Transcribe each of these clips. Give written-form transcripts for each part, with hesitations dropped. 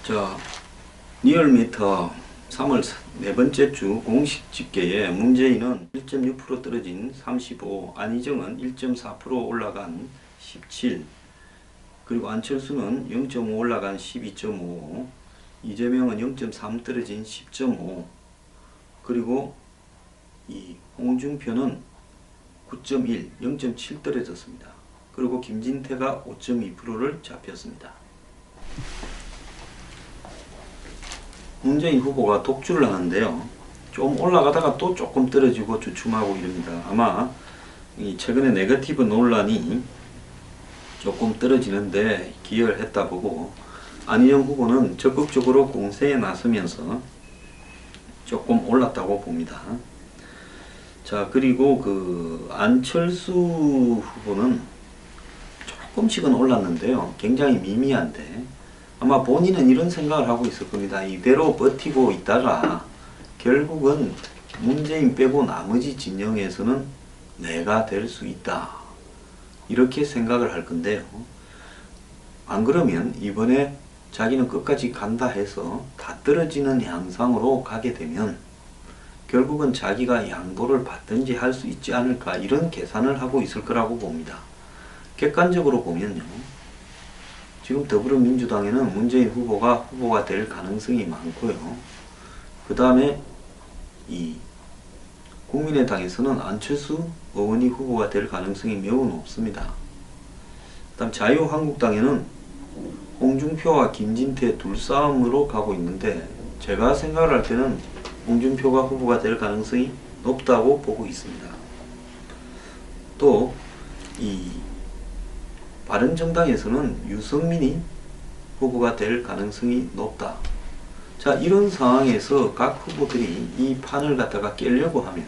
자, 리얼미터 3월 네 번째 주 공식 집계에 문재인은 1.6% 떨어진 35, 안희정은 1.4% 올라간 17, 그리고 안철수는 0.5 올라간 12.5, 이재명은 0.3 떨어진 10.5, 그리고 이 홍준표는 9.1, 0.7 떨어졌습니다. 그리고 김진태가 5.2%를 잡혔습니다. 문재인 후보가 독주를 하는데요. 좀 올라가다가 또 조금 떨어지고 주춤하고 이럽니다. 아마 이 최근에 네거티브 논란이 조금 떨어지는데 기여를 했다 보고, 안희정 후보는 적극적으로 공세에 나서면서 조금 올랐다고 봅니다. 자, 그리고 그 안철수 후보는 조금씩은 올랐는데요. 굉장히 미미한데 아마 본인은 이런 생각을 하고 있을 겁니다. 이대로 버티고 있다가 결국은 문재인 빼고 나머지 진영에서는 내가 될 수 있다, 이렇게 생각을 할 건데요. 안 그러면 이번에 자기는 끝까지 간다 해서 다 떨어지는 양상으로 가게 되면 결국은 자기가 양보를 받든지 할 수 있지 않을까, 이런 계산을 하고 있을 거라고 봅니다. 객관적으로 보면요, 지금 더불어민주당에는 문재인 후보가 될 가능성이 많고요. 그 다음에 이 국민의당에서는 안철수 의원이 후보가 될 가능성이 매우 높습니다. 그 다음 자유한국당에는 홍준표와 김진태 둘싸움으로 가고 있는데, 제가 생각을 할 때는 홍준표가 후보가 될 가능성이 높다고 보고 있습니다. 또 이 바른정당에서는 유승민이 후보가 될 가능성이 높다. 자, 이런 상황에서 각 후보들이 이 판을 갖다가 깨려고 하면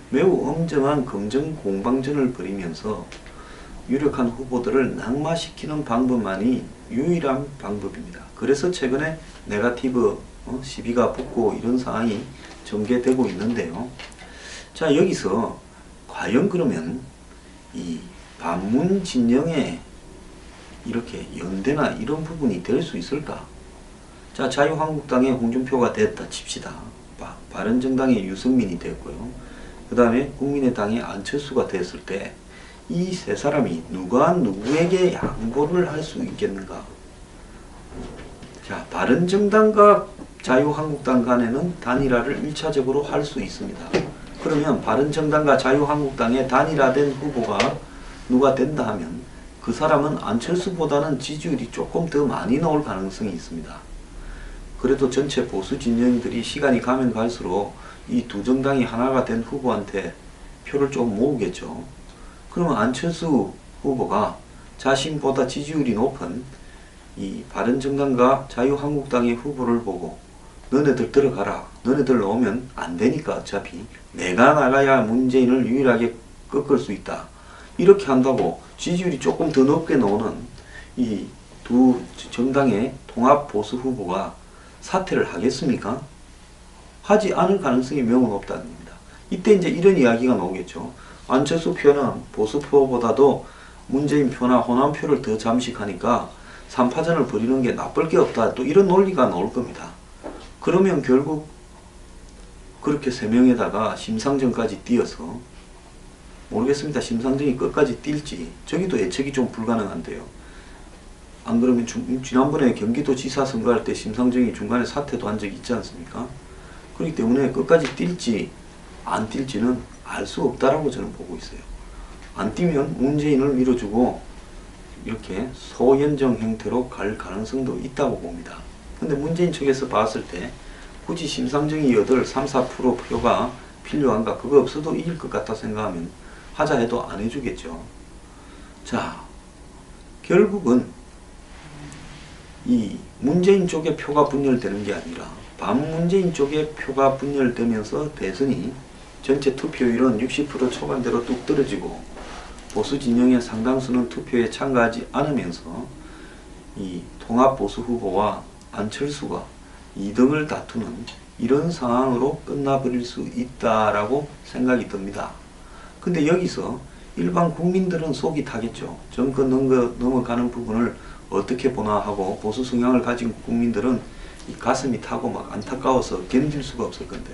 매우 엄정한 검증 공방전을 벌이면서 유력한 후보들을 낙마시키는 방법만이 유일한 방법입니다. 그래서 최근에 네거티브 시비가 붙고 이런 상황이 전개되고 있는데요. 자, 여기서 과연 그러면 이 반문 진영의 이렇게 연대나 이런 부분이 될 수 있을까? 자, 자유한국당의 홍준표가 됐다 칩시다. 바른정당의 유승민이 됐고요. 그 다음에 국민의당의 안철수가 됐을 때 이 세 사람이 누가 누구에게 양보를 할 수 있겠는가? 자, 바른정당과 자유한국당 간에는 단일화를 1차적으로 할 수 있습니다. 그러면 바른정당과 자유한국당의 단일화된 후보가 누가 된다 하면 그 사람은 안철수보다는 지지율이 조금 더 많이 나올 가능성이 있습니다. 그래도 전체 보수 진영들이 시간이 가면 갈수록 이 두 정당이 하나가 된 후보한테 표를 좀 모으겠죠. 그러면 안철수 후보가 자신보다 지지율이 높은 이 바른정당과 자유한국당의 후보를 보고 너네들 들어가라, 너네들 나오면 안 되니까 어차피 내가 나가야 문재인을 유일하게 꺾을 수 있다, 이렇게 한다고 지지율이 조금 더 높게 나오는 이 두 정당의 통합 보수 후보가 사퇴를 하겠습니까? 하지 않을 가능성이 매우 높다는 겁니다. 이때 이제 이런 이야기가 나오겠죠. 안철수 표는 보수 표보다도 문재인 표나 호남 표를 더 잠식하니까 3파전을 벌이는 게 나쁠 게 없다, 또 이런 논리가 나올 겁니다. 그러면 결국 그렇게 세 명에다가 심상정까지 띄어서, 모르겠습니다. 심상정이 끝까지 뛸지. 저기도 예측이 좀 불가능한데요. 안 그러면 지난번에 경기도지사 선거할 때 심상정이 중간에 사퇴도 한 적이 있지 않습니까? 그렇기 때문에 끝까지 뛸지 안 뛸지는 알 수 없다라고 저는 보고 있어요. 안 뛰면 문재인을 밀어주고 이렇게 소연정 형태로 갈 가능성도 있다고 봅니다. 근데 문재인 측에서 봤을 때 굳이 심상정이 얻을 3, 4% 표가 필요한가? 그거 없어도 이길 것 같다 생각하면 하자 해도 안 해주겠죠. 자, 결국은 이 문재인 쪽에 표가 분열되는 게 아니라 반문재인 쪽에 표가 분열되면서 대선이 전체 투표율은 60% 초반대로 뚝 떨어지고 보수 진영의 상당수는 투표에 참가하지 않으면서 이 통합 보수 후보와 안철수가 2등을 다투는 이런 상황으로 끝나버릴 수 있다라고 생각이 듭니다. 근데 여기서 일반 국민들은 속이 타겠죠. 정권 넘어가는 부분을 어떻게 보나 하고 보수 성향을 가진 국민들은 이 가슴이 타고 막 안타까워서 견딜 수가 없을 건데,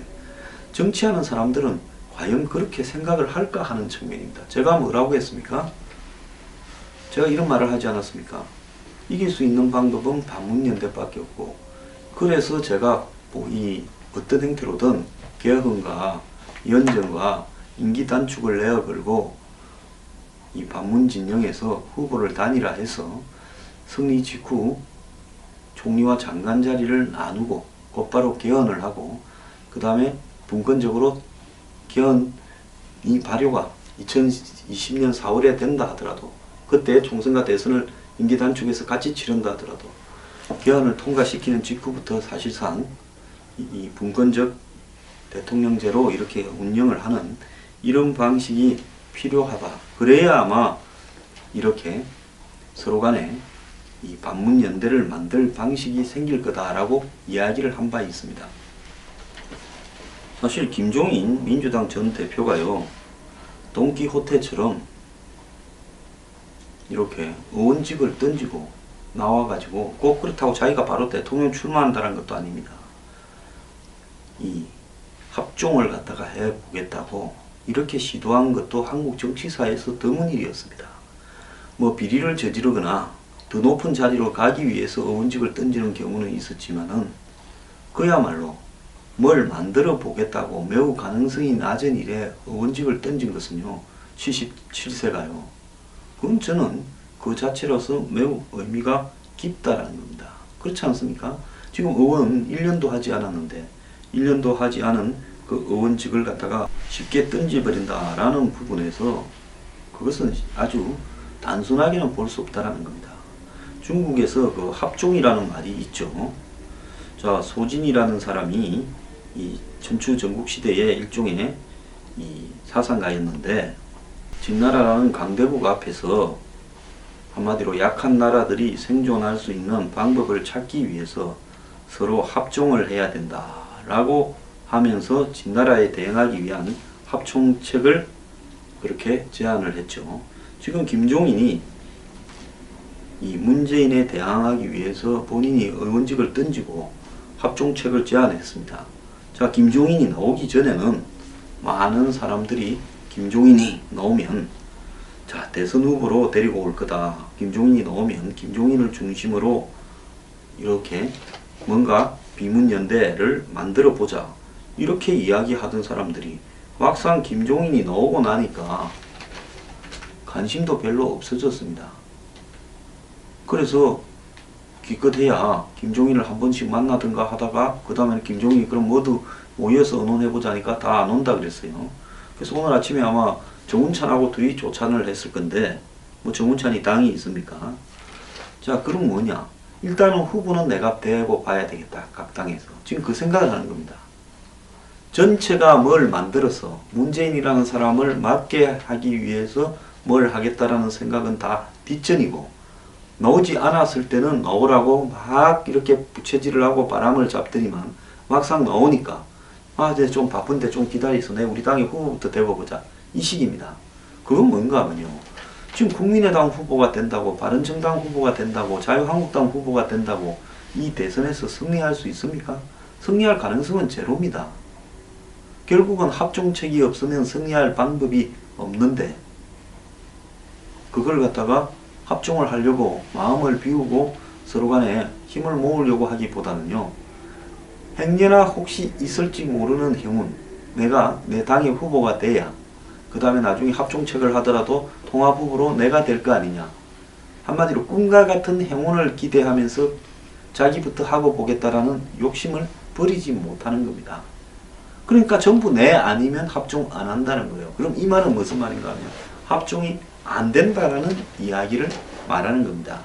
정치하는 사람들은 과연 그렇게 생각을 할까 하는 측면입니다. 제가 뭐라고 했습니까? 제가 이런 말을 하지 않았습니까? 이길 수 있는 방법은 반문연대밖에 없고, 그래서 제가 이 어떤 형태로든 개헌과 연정과 임기 단축을 내어 걸고 이 반문 진영에서 후보를 단일화해서 승리 직후 총리와 장관 자리를 나누고 곧바로 개헌을 하고, 그 다음에 분권적으로 개헌이 발효가 2020년 4월에 된다 하더라도, 그때 총선과 대선을 임기 단축해서 같이 치른다 하더라도 개헌을 통과시키는 직후부터 사실상 이 분권적 대통령제로 이렇게 운영을 하는 이런 방식이 필요하다. 그래야 아마 이렇게 서로 간에 이 반문연대를 만들 방식이 생길 거다라고 이야기를 한 바 있습니다. 사실 김종인 민주당 전 대표가요, 돈키호테처럼 이렇게 의원직을 던지고 나와가지고 꼭 그렇다고 자기가 바로 대통령 출마한다는 것도 아닙니다. 이 합종을 갖다가 해보겠다고 이렇게 시도한 것도 한국 정치사에서 드문 일이었습니다. 뭐 비리를 저지르거나 더 높은 자리로 가기 위해서 의원직을 던지는 경우는 있었지만은, 그야말로 뭘 만들어 보겠다고 매우 가능성이 낮은 일에 의원직을 던진 것은요, 77세가요. 그건 저는 그 자체로서 매우 의미가 깊다라는 겁니다. 그렇지 않습니까? 지금 의원 1년도 하지 않았는데 1년도 하지 않은 그 의원직을 갖다가 쉽게 던져버린다라는 부분에서 그것은 아주 단순하게는 볼 수 없다라는 겁니다. 중국에서 그 합종이라는 말이 있죠. 자, 소진이라는 사람이 이 천추 전국시대의 일종의 이 사상가였는데, 진나라라는 강대국 앞에서 한마디로 약한 나라들이 생존할 수 있는 방법을 찾기 위해서 서로 합종을 해야 된다라고 하면서 진나라에 대응하기 위한 합종책을 그렇게 제안을 했죠. 지금 김종인이 이 문재인에 대항하기 위해서 본인이 의원직을 던지고 합종책을 제안했습니다. 자, 김종인이 나오기 전에는 많은 사람들이 김종인이 나오면 자, 대선 후보로 데리고 올 거다. 김종인이 나오면 김종인을 중심으로 이렇게 뭔가 비문연대를 만들어 보자. 이렇게 이야기하던 사람들이 막상 김종인이 나오고 나니까 관심도 별로 없어졌습니다. 그래서 기껏해야 김종인을 한 번씩 만나든가 하다가 그 다음에 김종인이 그럼 모두 모여서 의논해보자니까 다 안 온다 그랬어요. 그래서 오늘 아침에 아마 정운찬하고 둘이 조찬을 했을 건데, 뭐 정운찬이 당이 있습니까? 자, 그럼 뭐냐? 일단은 후보는 내가 대고 봐야 되겠다. 각 당에서. 지금 그 생각을 하는 겁니다. 전체가 뭘 만들어서 문재인이라는 사람을 맡게 하기 위해서 뭘 하겠다라는 생각은 다 뒷전이고, 나오지 않았을 때는 나오라고 막 이렇게 부채질을 하고 바람을 잡더니만 막상 나오니까 아, 이제 좀 바쁜데 좀 기다려서 내 우리 당의 후보부터 대고 보자. 이 식입니다. 그건 뭔가 하면요, 지금 국민의당 후보가 된다고, 바른정당 후보가 된다고, 자유한국당 후보가 된다고 이 대선에서 승리할 수 있습니까? 승리할 가능성은 제로입니다. 결국은 합종책이 없으면 승리할 방법이 없는데, 그걸 갖다가 합종을 하려고 마음을 비우고 서로 간에 힘을 모으려고 하기보다는요, 행여나 혹시 있을지 모르는 행운, 내가 내 당의 후보가 돼야 그 다음에 나중에 합종책을 하더라도 통합후보로 내가 될 거 아니냐. 한마디로 꿈과 같은 행운을 기대하면서 자기부터 하고 보겠다라는 욕심을 버리지 못하는 겁니다. 그러니까 전부 내 아니면 합종 안 한다는 거예요. 그럼 이 말은 무슨 말인가 하면 합종이 안 된다라는 이야기를 말하는 겁니다.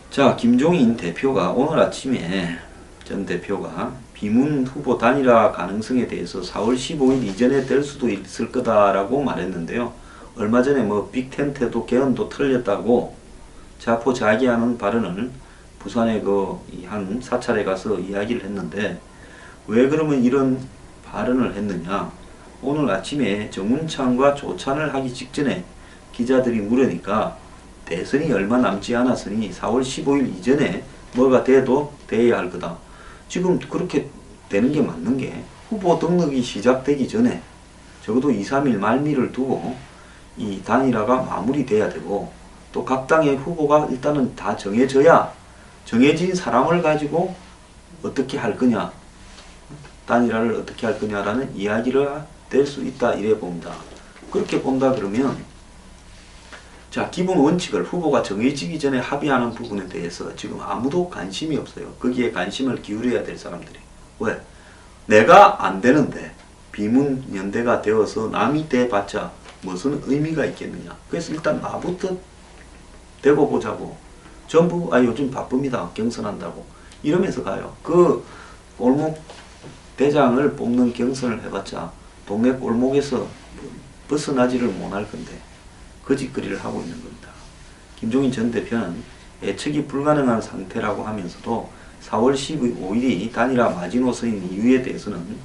자, 김종인 대표가 오늘 아침에 전 대표가 비문 후보 단일화 가능성에 대해서 4월 15일 이전에 될 수도 있을 거다라고 말했는데요. 얼마 전에 뭐 빅텐트도 개헌도 틀렸다고 자포자기하는 발언을 부산의 그 한 사찰에 가서 이야기를 했는데, 왜 그러면 이런 발언을 했느냐. 오늘 아침에 정운찬과 조찬을 하기 직전에 기자들이 물으니까 대선이 얼마 남지 않았으니 4월 15일 이전에 뭐가 돼도 돼야 할 거다. 지금 그렇게 되는 게 맞는 게 후보 등록이 시작되기 전에 적어도 2, 3일 말미를 두고 이 단일화가 마무리돼야 되고 또 각 당의 후보가 일단은 다 정해져야 정해진 사람을 가지고 어떻게 할 거냐, 단일화를 어떻게 할 거냐라는 이야기를 될 수 있다 이래 봅니다. 그렇게 본다 그러면 자, 기본 원칙을 후보가 정해지기 전에 합의하는 부분에 대해서 지금 아무도 관심이 없어요. 거기에 관심을 기울여야 될 사람들이. 왜? 내가 안 되는데 비문연대가 되어서 남이 돼봤자 무슨 의미가 있겠느냐. 그래서 일단 나부터 되고 보자고. 전부 요즘 바쁩니다. 경선한다고. 이러면서 가요. 그 골목 대장을 뽑는 경선을 해봤자 동네 골목에서 벗어나지를 못할 건데 거짓거리를 하고 있는 겁니다. 김종인 전 대표는 예측이 불가능한 상태라고 하면서도 4월 15일이 단일화 마지노선인 이유에 대해서는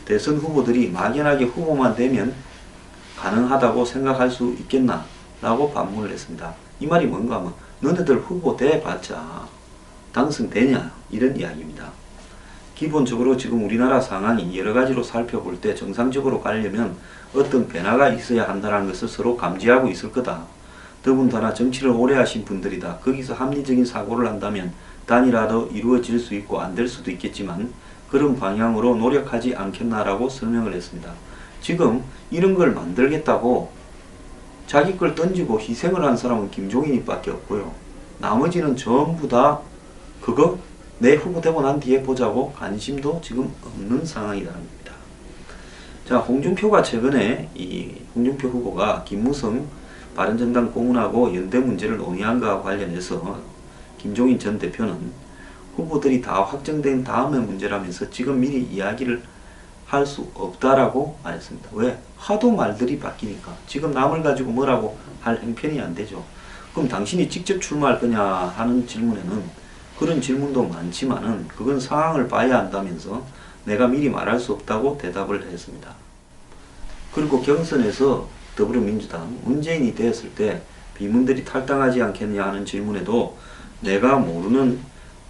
대선 후보들이 막연하게 후보만 되면 가능하다고 생각할 수 있겠나 라고 반문을 했습니다. 이 말이 뭔가 하면 너네들 후보 돼봤자 당선되냐 이런 이야기입니다. 기본적으로 지금 우리나라 상황이 여러 가지로 살펴볼 때 정상적으로 가려면 어떤 변화가 있어야 한다는 것을 서로 감지하고 있을 거다. 더군다나 정치를 오래 하신 분들이다. 거기서 합리적인 사고를 한다면 단일화도 이루어질 수 있고 안 될 수도 있겠지만 그런 방향으로 노력하지 않겠나라고 설명을 했습니다. 지금 이런 걸 만들겠다고 자기 걸 던지고 희생을 한 사람은 김종인이 밖에 없고요. 나머지는 전부 다 그거 내 후보 되고 난 뒤에 보자고 관심도 지금 없는 상황이라는 겁니다. 자, 홍준표가 최근에 홍준표 후보가 김무성 바른정당 고문하고 연대 문제를 논의한 것과 관련해서 김종인 전 대표는 후보들이 다 확정된 다음의 문제라면서 지금 미리 이야기를 할 수 없다라고 말했습니다. 왜? 하도 말들이 바뀌니까 지금 남을 가지고 뭐라고 할 형편이 안 되죠. 그럼 당신이 직접 출마할 거냐 하는 질문에는 그런 질문도 많지만은 그건 상황을 봐야 한다면서 내가 미리 말할 수 없다고 대답을 했습니다. 그리고 경선에서 더불어민주당 문재인이 되었을 때 비문들이 탈당하지 않겠냐 하는 질문에도 내가 모르는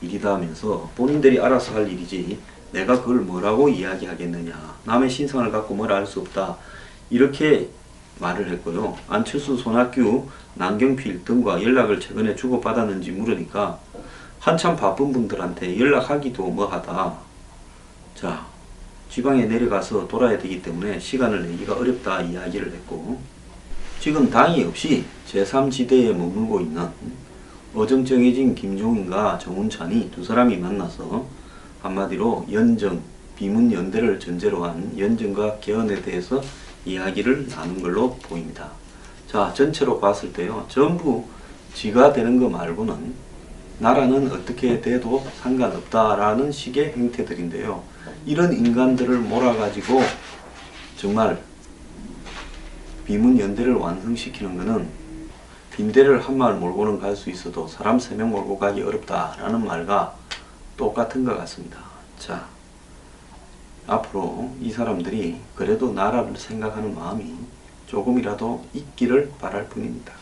일이다 하면서 본인들이 알아서 할 일이지 내가 그걸 뭐라고 이야기하겠느냐. 남의 신상을 갖고 뭐라 할 수 없다. 이렇게 말을 했고요. 안철수, 손학규, 남경필 등과 연락을 최근에 주고받았는지 물으니까 한참 바쁜 분들한테 연락하기도 뭐하다. 자, 지방에 내려가서 돌아야 되기 때문에 시간을 내기가 어렵다 이야기를 했고 지금 당이 없이 제3지대에 머물고 있는 어정쩡해진 김종인과 정운찬이 두 사람이 만나서 한마디로 연정, 비문연대를 전제로 한 연정과 개헌에 대해서 이야기를 나눈 걸로 보입니다. 자, 전체로 봤을 때요. 전부 지가 되는 거 말고는 나라는 어떻게 돼도 상관없다라는 식의 행태들인데요. 이런 인간들을 몰아가지고 정말 비문연대를 완성시키는 것은 빈대를 한 마을 몰고는 갈 수 있어도 사람 3명 몰고 가기 어렵다라는 말과 똑같은 것 같습니다. 자, 앞으로 이 사람들이 그래도 나라를 생각하는 마음이 조금이라도 있기를 바랄 뿐입니다.